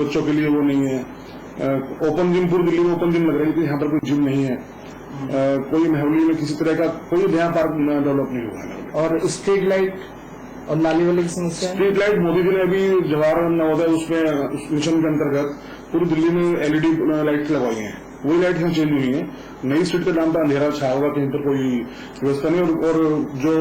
बच्चों के लिए वो नहीं है। ओपन जिम, पूरी दिल्ली में ओपन जिम लग रही थी, यहाँ पर कोई जिम नहीं है। कोई महौली में किसी तरह का कोई नया पार्क डेवलप नहीं हुआ है। और स्ट्रीट लाइट और नाली वाली की समस्या, स्ट्रीट लाइट मोदी जी ने अभी जवाहर नवोदय उसमें उस मिशन के अंतर्गत पूरी दिल्ली में एलईडी लाइट लगवाई हैं। वही लाइट यहाँ चेंज हुई है। नई स्ट्रीट के नाम पर अंधेरा छाया होगा, कहीं पर कोई व्यवस्था नहीं। और जो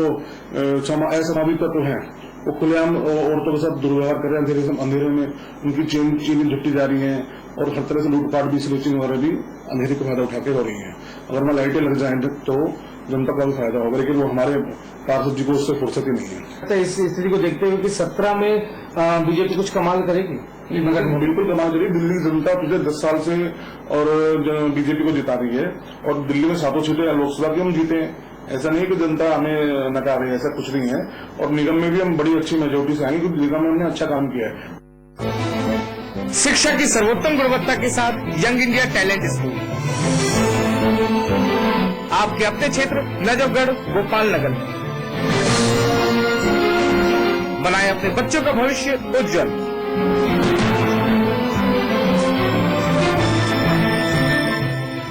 असामाजिक तत्व हैं वो खुलेआम औरतों के साथ दुर्व्यवहार कर रहे हैं। अंधेरे में उनकी चीनी झुट्टी जा रही है और हर तरह से लूटपाट भी, स्लेचिंग वगैरह भी अंधेरे का फायदा उठाते हो रही है। अगर वहाँ लाइटें लग जाएंगे तो जनता का भी फायदा होगा, लेकिन वो हमारे पार्षद जी को उससे फुर्सत ही नहीं है। तो इस स्थिति को देखते हुए कि 17 में बीजेपी कुछ कमाल करेगी? बिल्कुल कमाल करेगी। दिल्ली की जनता पिछले 10 साल से और बीजेपी को जिता रही है और दिल्ली में 7 सीटें लोकसभा की हम जीते हैं। ऐसा नहीं कि जनता हमें नकार रही है, ऐसा कुछ नहीं है। और निगम में भी हम बड़ी अच्छी मेजोरिटी से आएंगे क्योंकि निगम में हमने अच्छा काम किया है। शिक्षा की सर्वोत्तम गुणवत्ता के साथ यंग इंडिया टैलेंट स्कूल, आपके अपने क्षेत्र नजफगढ़ गोपाल नगर में। बनाए अपने बच्चों का भविष्य उज्जवल।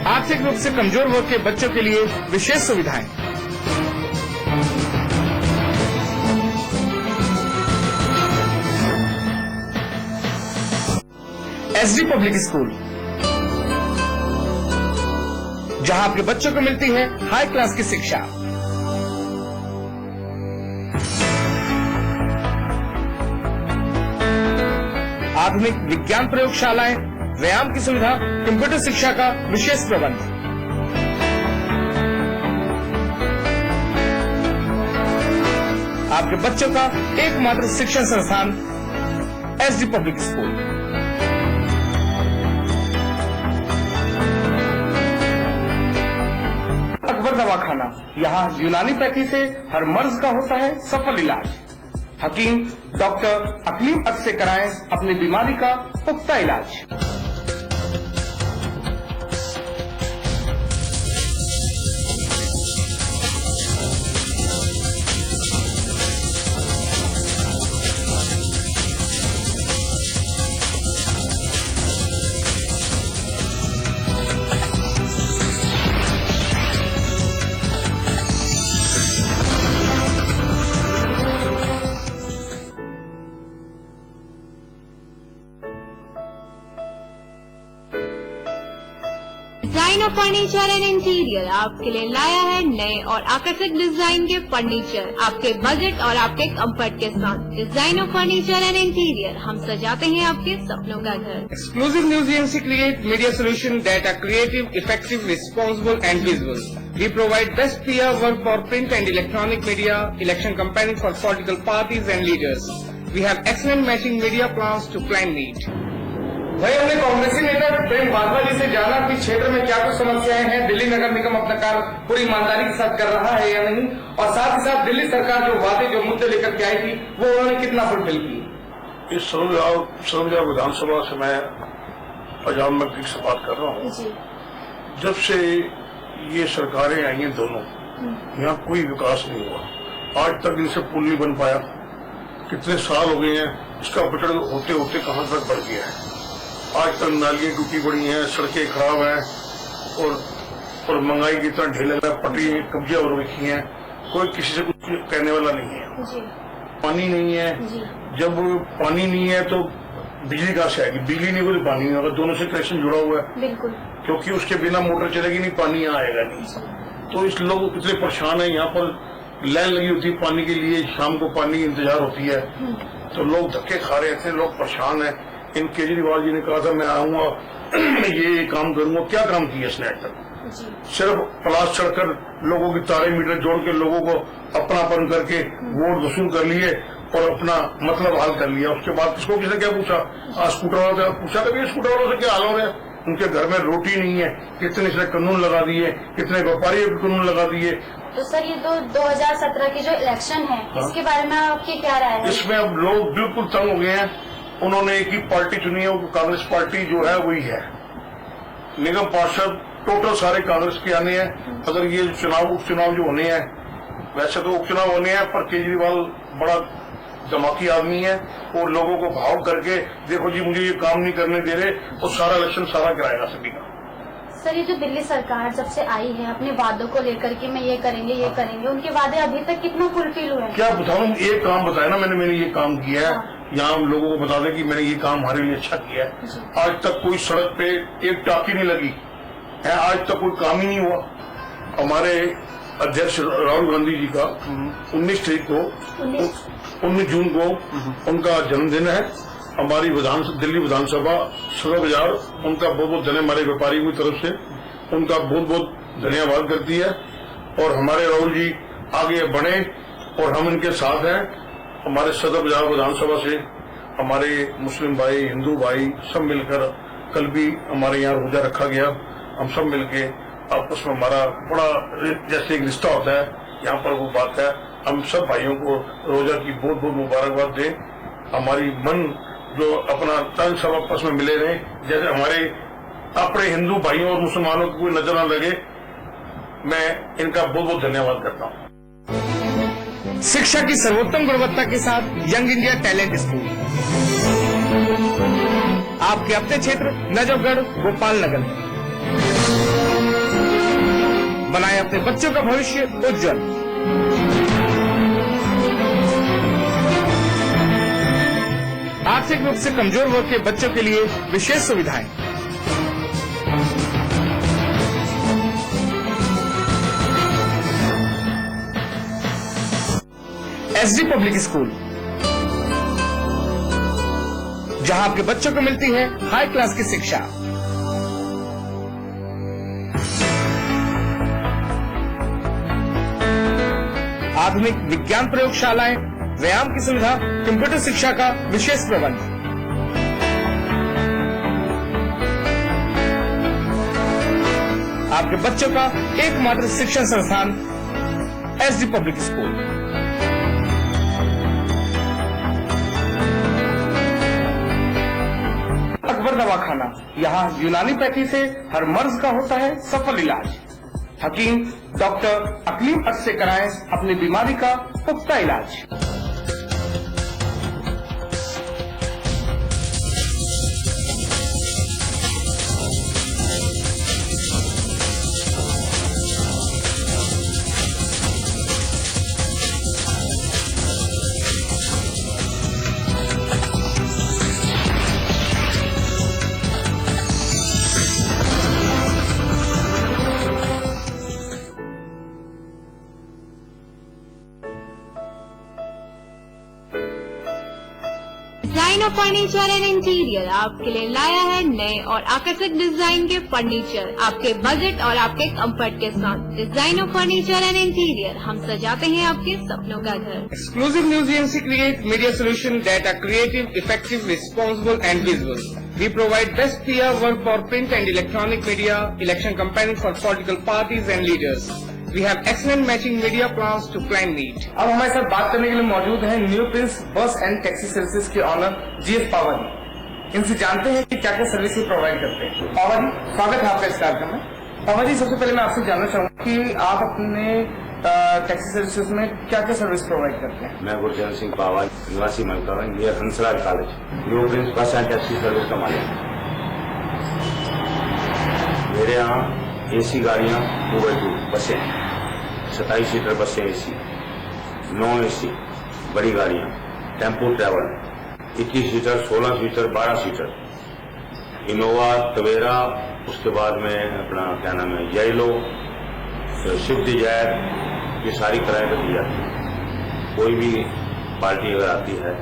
आर्थिक रूप से कमजोर वर्ग के बच्चों के लिए विशेष सुविधाएं, एसडी पब्लिक स्कूल, जहां आपके बच्चों को मिलती है हाई क्लास की शिक्षा। आधुनिक विज्ञान प्रयोगशालाएं, व्यायाम की सुविधा, कंप्यूटर शिक्षा का विशेष प्रबंध। आपके बच्चों का एकमात्र शिक्षण संस्थान एसडी पब्लिक स्कूल। अकबर दवाखाना, यहाँ यूनानी पैथी से हर मर्ज का होता है सफल इलाज। हकीम डॉक्टर अकलीम अक से कराएं अपनी बीमारी का पुख्ता इलाज। Design of furniture and interior आपके लिए लाया है नए और आकर्षक डिजाइन के फर्नीचर आपके बजट और आपके कंफर्ट के साथ। Design of furniture and interior, हम सजाते हैं आपके सपनों का घर। Exclusive News Agency create media solution that are creative, effective, responsible and visible. We provide best PR work for print and electronic media, election campaigning for political parties and leaders. We have excellent matching media plans to client need. भाई, हमने कांग्रेसी नेता प्रेम बाजवा जी से जाना कि क्षेत्र में क्या कुछ समस्याएं हैं, दिल्ली नगर निगम अपना कार्य पूरी ईमानदारी के साथ कर रहा है या नहीं, और साथ ही साथ दिल्ली सरकार जो वादे जो मुद्दे लेकर के आई थी वो उन्होंने कितना फुलफिल की। इस सरगुजा विधानसभा से मैं अजाम मलिक से बात कर रहा हूँ। जब से ये सरकारें आई हैं दोनों, यहाँ कोई विकास नहीं हुआ। आज तक इनसे पुल नहीं बन पाया। कितने साल हो गए हैं, इसका बटन होते होते कहाँ तक बढ़ गया है। आज तक नालियां टूटी पड़ी हैं, सड़कें खराब हैं और महंगाई की तरह ढेले में पटरी कब्जे हो रखी हैं। कोई किसी से कुछ कहने वाला नहीं है। पानी नहीं है। जब पानी नहीं है तो बिजली कहाँ से आएगी? बिजली नहीं तो पानी नहीं होगा। दोनों से कनेक्शन जुड़ा हुआ है। बिल्कुल। क्योंकि उसके बिना मोटर चलेगी नहीं, पानी यहाँ आएगा नहीं। तो इस लोग कितने परेशान है। यहाँ पर लाइन लगी होती है पानी के लिए, शाम को पानी की इंतजार होती है तो लोग धक्के खा रहे थे, लोग परेशान है। इन केजरीवाल जी ने कहा था मैं आऊंगा ये काम करूंगा, क्या काम किया इसने आज तक? सिर्फ प्लास चढ़कर लोगों की तारे मीटर जोड़ के लोगों को अपनापन करके वोट वसूल कर लिए और अपना मतलब हाल कर लिया। उसके बाद किसने क्या पूछा? आज स्कूटर वालों से पूछा कभी स्कूटर वालों से क्या हाल हो रहा है? उनके घर में रोटी नहीं है। कितने इसने कानून लगा दिए, कितने व्यापारियों के कानून लगा दिए। तो सर ये 2017 की जो इलेक्शन है इसके बारे में आपकी क्या राय है? इसमें अब लोग बिल्कुल तंग हो गए हैं। उन्होंने एक ही पार्टी चुनी है, वो कांग्रेस पार्टी जो है वही है। निगम पार्षद टोटल सारे कांग्रेस के आने हैं। अगर ये उपचुनाव जो होने हैं, वैसे तो उपचुनाव होने हैं पर केजरीवाल बड़ा धमाकी आदमी है, वो लोगों को भाव करके देखो जी मुझे ये काम नहीं करने दे रहे, और सारा इलेक्शन सारा कराएगा सभी का। सर, ये जो दिल्ली सरकार जब से आई है अपने वादों को लेकर के मैं ये करेंगे, उनके वादे अभी तक कितना फुलफिल हुए हैं? क्या बताऊं, एक काम बताया ना मैंने ये काम किया है, यहाँ हम लोगों को बता दें कि मैंने ये काम हमारे लिए अच्छा किया है। आज तक कोई सड़क पे एक टाकी नहीं लगी है, आज तक कोई काम ही नहीं हुआ। हमारे अध्यक्ष राहुल गांधी जी का 19 जून को उनका जन्मदिन है। हमारी दिल्ली विधानसभा सदर बाजार उनका बहुत बहुत धन्यवाद, हमारे व्यापारियों की तरफ से उनका बहुत बहुत धन्यवाद करती है। और हमारे राहुल जी आगे बढ़े और हम इनके साथ हैं। हमारे सदर बाजार विधानसभा से हमारे मुस्लिम भाई, हिंदू भाई सब मिलकर कल भी हमारे यहाँ रोजा रखा गया। हम सब मिलके आपस में हमारा बड़ा जैसे एक रिश्ता होता है, यहाँ पर वो बात है। हम सब भाइयों को रोजा की बहुत बहुत मुबारकबाद दें। हमारी मन जो अपना तन सब आपस में मिले रहे, जैसे हमारे अपने हिंदू भाइयों और मुसलमानों को कोई नजर न लगे। मैं इनका बहुत बहुत धन्यवाद करता हूँ। शिक्षा की सर्वोत्तम गुणवत्ता के साथ यंग इंडिया टैलेंट स्कूल, आपके अपने क्षेत्र नजफगढ़ गोपाल नगर में। बनाए अपने बच्चों का भविष्य उज्जवल। आर्थिक रूप से कमजोर वर्ग के बच्चों के लिए विशेष सुविधाएं। एसडी पब्लिक स्कूल, जहां आपके बच्चों को मिलती है हाई क्लास की शिक्षा। आधुनिक विज्ञान प्रयोगशालाएं, व्यायाम की सुविधा, कंप्यूटर शिक्षा का विशेष प्रबंध। आपके बच्चों का एकमात्र शिक्षण संस्थान एसडी पब्लिक स्कूल। अकबर दवाखाना, यहाँ यूनानी पैथी से हर मर्ज का होता है सफल इलाज। हकीम डॉक्टर अकलीम अट से कराएं अपनी बीमारी का पुख्ता इलाज। Design of furniture and interior आपके लिए लाया है नए और आकर्षक डिजाइन के फर्नीचर आपके बजट और आपके कंफर्ट के साथ। Design of furniture and interior, हम सजाते हैं आपके सपनों का घर। Exclusive News EMC create media solutions that are creative, effective, responsible and visible. We provide best PR work for print and electronic media, election campaigning for political parties and leaders. We have excellent matching media plans to client need. अब हमारे साथ बात करने के लिए मौजूद हैं new Prince Bus and taxi services के ऑनर जीएस पावर जी। इनसे जानते हैं कि क्या क्या सर्विसेज प्रोवाइड करते हैं। पावर जी, स्वागत है आपका इस कार्यक्रम में। पावर जी, सबसे पहले मैं आपसे जानना चाहूँगा कि आप अपने टैक्सी सर्विसेज में क्या क्या सर्विस प्रोवाइड करते हैं। मैं गुरचरण सिंह पावर, निवासी Mankawan, near Hansraj College, New Prince Bus and Taxi Service का मालिक। मेरे यहाँ एसी गाड़ियाँ 2x2 बसें, 27 सीटर बसें एसी, नॉन एसी बड़ी गाड़ियाँ, tempo travel, 21 seater, 16 seater, 12 seater, Innova, Tavera, उसके बाद में अपना क्या नाम है येलो, स्विफ्ट डिजायर, ये सारी किराए पर दी जाती है। कोई भी पार्टी अगर आती है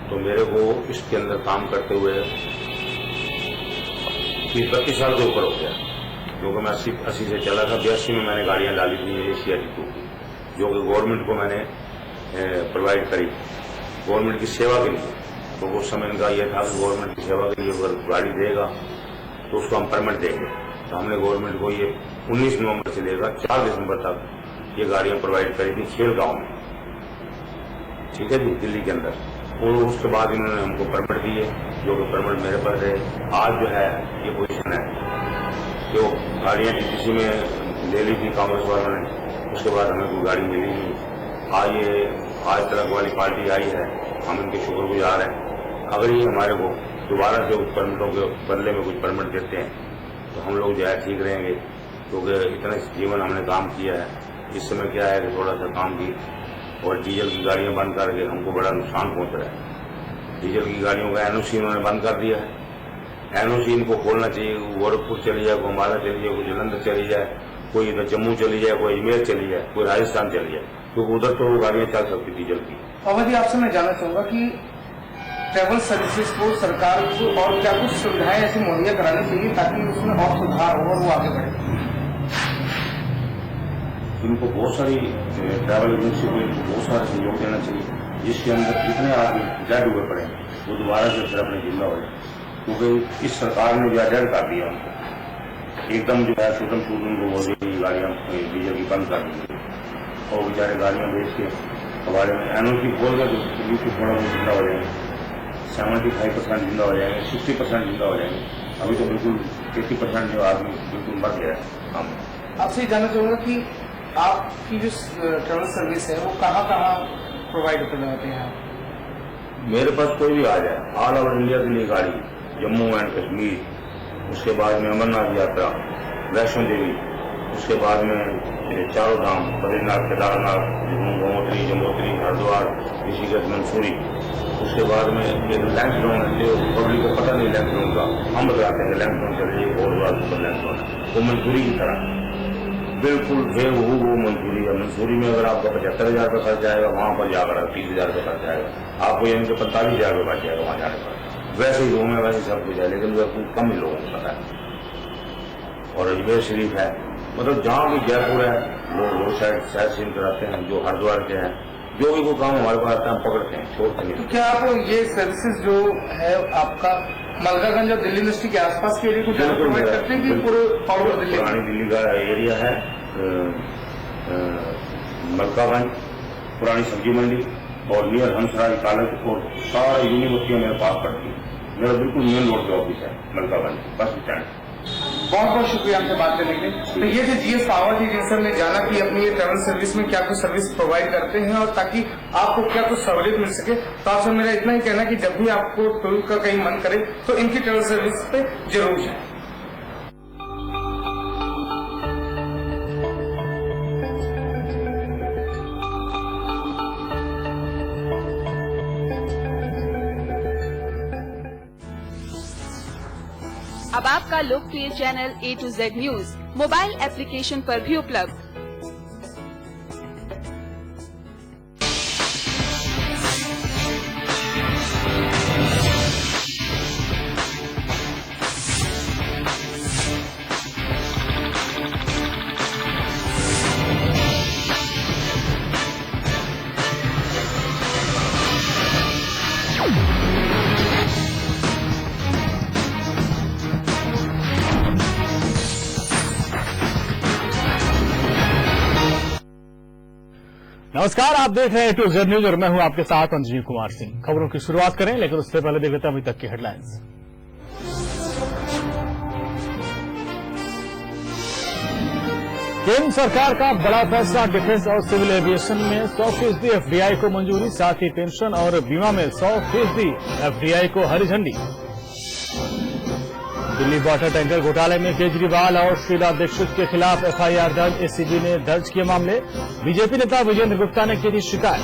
तो मेरे को इसके अंदर काम करते हुए 30-32 साल के ऊपर हो गया, क्योंकि मैं 80 से चला था। 82 में मैंने गाड़ियां डाली थी एशिया की, जो कि गवर्नमेंट को मैंने प्रोवाइड करी, गवर्नमेंट की सेवा के लिए। तो उस समय इनका यह था कि गवर्नमेंट की सेवा के लिए अगर गाड़ी देगा तो उसको हम परमिट देंगे। तो हमने गवर्नमेंट को ये 19 नवंबर से लेकर 4 दिसंबर तक ये गाड़ियां प्रोवाइड करी थी खेलगांव में, ठीक है जी, दिल्ली के अंदर। और उसके बाद इन्होंने हमको परमिट दिए, जो कि परमिट मेरे पास है। आज जो है ये पोजीशन है, जो गाड़ियाँ किसी में ले ली थी कांग्रेस वालों ने, उसके बाद हमें कोई गाड़ी मिली नहीं। आज ट्रक वाली पार्टी आई है, हम इनके शुक्रगुजार हैं। अगर ये हमारे को दोबारा से उस परमिटों के बदले में कुछ परमिट देते हैं तो हम लोग जो है ठीक रहेंगे, क्योंकि इतना जीवन हमने काम किया है। इस समय क्या है कि थोड़ा सा काम की और डीजल की गाड़ियां बंद करके हमको बड़ा नुकसान पहुंच रहा है। डीजल की गाड़ियों का एनओसी उन्होंने बंद कर दिया है। एनओसी इनको खोलना चाहिए। गोरखपुर चली जाए, कोई अम्बाला चली जाए, कोई जलंधर चली जाए, कोई इधर जम्मू चली जाए, कोई अजमेर चली जाए, कोई राजस्थान चली जाए, क्योंकि उधर तो वो गाड़ियां चल सकती डीजल की। अवधि आपसे मैं जानना चाहूंगा कि ट्रैवल सर्विसेज को सरकार को और क्या कुछ सुविधाएं ऐसी मुहैया करानी चाहिए ताकि उसमें और सुधार हो और वो आगे बढ़े। इनको बहुत सारी ट्रैवल एजेंसी को इनको बहुत सारा सहयोग देना चाहिए, जिसके अंदर जितने आदमी डेड हुए पड़े वो दोबारा से फिर अपने जिंदा हो जाए, क्योंकि इस सरकार ने जो डेड कर दिया उनको एकदम जो है शूटम उनको बोल दी गाड़ियां डीजल की बंद कर दी और बेचारे गाड़ियां बेच के हमारे में एनओसी खोल गए तो बिल्कुल थोड़ा बहुत जिंदा हो जाएंगे, 75% जिंदा हो जाएंगे, 60% जिंदा हो जाएंगे। अभी तो बिल्कुल 80% जो आदमी बिल्कुल मर गया है। हम आपसे ये जानना चाहूंगा कि आपकी जो ट्रैवल सर्विस है वो कहाँ प्रोवाइड करवाते हैं आप? मेरे पास कोई भी आ जाए, ऑल ओवर इंडिया के लिए गाड़ी, जम्मू एंड कश्मीर, उसके बाद में अमरनाथ यात्रा, वैष्णो देवी, उसके बाद में चारों धाम, बद्रीनाथ, केदारनाथ, गंगोत्री, जमुनोत्री, हरिद्वार, ऋषिकेश, मंसूरी, उसके बाद में एक लैंसडोन जो पब्लिक को पता नहीं लैंसडोन का, हम बताते हैं लैंसडोन चलिए और सुपर लैंसडोन, वो मंसूरी की तरह बिल्कुल है वो मंसूरी है। मंसूरी में अगर आपका 75,000 रुपये खर्च आएगा, वहां पर जाकर 30,000 रुपये खर्च आएगा, आपको यानी कि 45,000 रुपये बच जाएगा वहां जाने पर। वैसे ही रूम है, वैसे सब कुछ है, लेकिन वह कम ही लोगों को पता है। और अजमेर शरीफ है, मतलब जहाँ भी जयपुर है लोग रोड साइड साइड सीन कराते हैं, जो हरिद्वार के हैं, जो भी कोई काम हमारे पास आता है हम पकड़ते हैं, छोड़ते नहीं। क्या आप ये सर्विसेज जो है आपका मलकागंज और दिल्ली यूनिवर्सिटी के आसपास के एरिया को ज्यादा प्रोवाइड करते हैं कि पूरे ऑल ओवर दिल्ली? पुरानी दिल्ली का एरिया है, मलकागंज, पुरानी सब्जी मंडी और नियर हंसराज कॉलेज और सारा यूनिवर्सिटियां मेरे पास पड़ती है। मेरा बिल्कुल मेन रोड पे ऑफिस है मलकागंज बस स्टैंड। बहुत बहुत शुक्रिया हमसे बात करने के लिए। तो ये जो जीएस पावर थी जिनसे हमने जाना कि अपनी ये ट्रैवल सर्विस में क्या कुछ सर्विस प्रोवाइड करते हैं और ताकि आपको क्या कुछ सहूलियत मिल सके, तो आपसे मेरा इतना ही कहना कि जब भी आपको टूर का कहीं मन करे तो इनकी ट्रैवल सर्विस पे जरूर जाए। अब आपका लोकप्रिय channel A to Z news mobile application पर भी उपलब्ध। नमस्कार, आप देख रहे हैं A to Z न्यूज और मैं हूं आपके साथ अंजनी कुमार सिंह। खबरों की शुरुआत करें, लेकिन उससे पहले देख लेते हैं अभी तक की हेडलाइंस। केंद्र सरकार का बड़ा फैसला, डिफेंस और सिविल एविएशन में 100% एफडीआई को मंजूरी, साथ ही पेंशन और बीमा में 100% एफडीआई को हरी झंडी। दिल्ली वाटर टैंकर घोटाले में केजरीवाल और शीला दीक्षित के खिलाफ एफआईआर दर्ज, एसीबी ने दर्ज किए मामले। बीजेपी नेता विजेंद्र गुप्ता ने की थी शिकायत।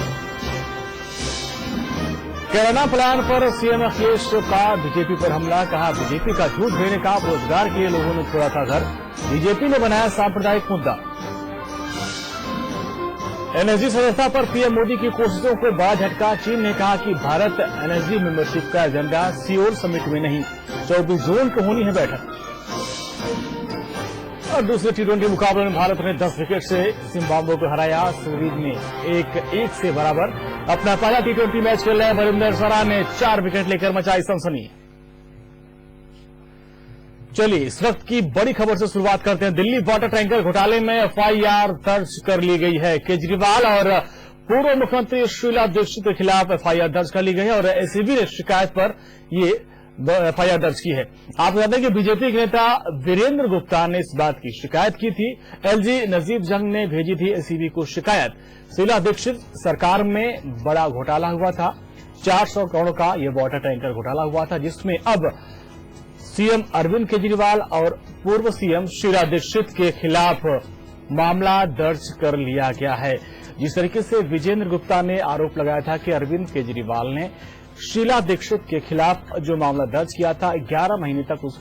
कैराना प्लान पर सीएम अखिलेश का बीजेपी पर हमला, कहा बीजेपी का झूठ देने का, रोजगार के लिए लोगों ने छोड़ा था घर, बीजेपी ने बनाया सांप्रदायिक मुद्दा। एनर्जी सदस्यता पर पीएम मोदी की कोशिशों को बड़ा झटका, चीन ने कहा कि भारत एनर्जी मेंबरशिप का एजेंडा सियोल समिट में नहीं, 24 जून को होनी है बैठक। और दूसरे T20 मुकाबले में भारत ने 10 विकेट से जिम्बाब्वे को हराया, सीरीज में 1-1 से बराबर। अपना पहला T20 मैच खेल रहे वरिंदर सरा ने 4 विकेट लेकर मचाई सनसनी। चलिए इस वक्त की बड़ी खबर से शुरुआत करते हैं। दिल्ली वाटर टैंकर घोटाले में एफआईआर दर्ज कर ली गई है। केजरीवाल और पूर्व मुख्यमंत्री शीला दीक्षित के खिलाफ एफआईआर दर्ज कर ली गई है और एसीबी ने शिकायत पर ये एफआईआर दर्ज की है। आप बता दें कि बीजेपी के नेता वीरेंद्र गुप्ता ने इस बात की शिकायत की थी। एलजी नजीब जंग ने भेजी थी एसीबी को शिकायत। शीला दीक्षित सरकार में बड़ा घोटाला हुआ था, 400 करोड़ का यह वाटर टैंकर घोटाला हुआ था, जिसमें अब सीएम अरविंद केजरीवाल और पूर्व सीएम शीला दीक्षित के खिलाफ मामला दर्ज कर लिया गया है। जिस तरीके से विजेंद्र गुप्ता ने आरोप लगाया था कि अरविंद केजरीवाल ने शीला दीक्षित के खिलाफ जो मामला दर्ज किया था, 11 महीने तक उस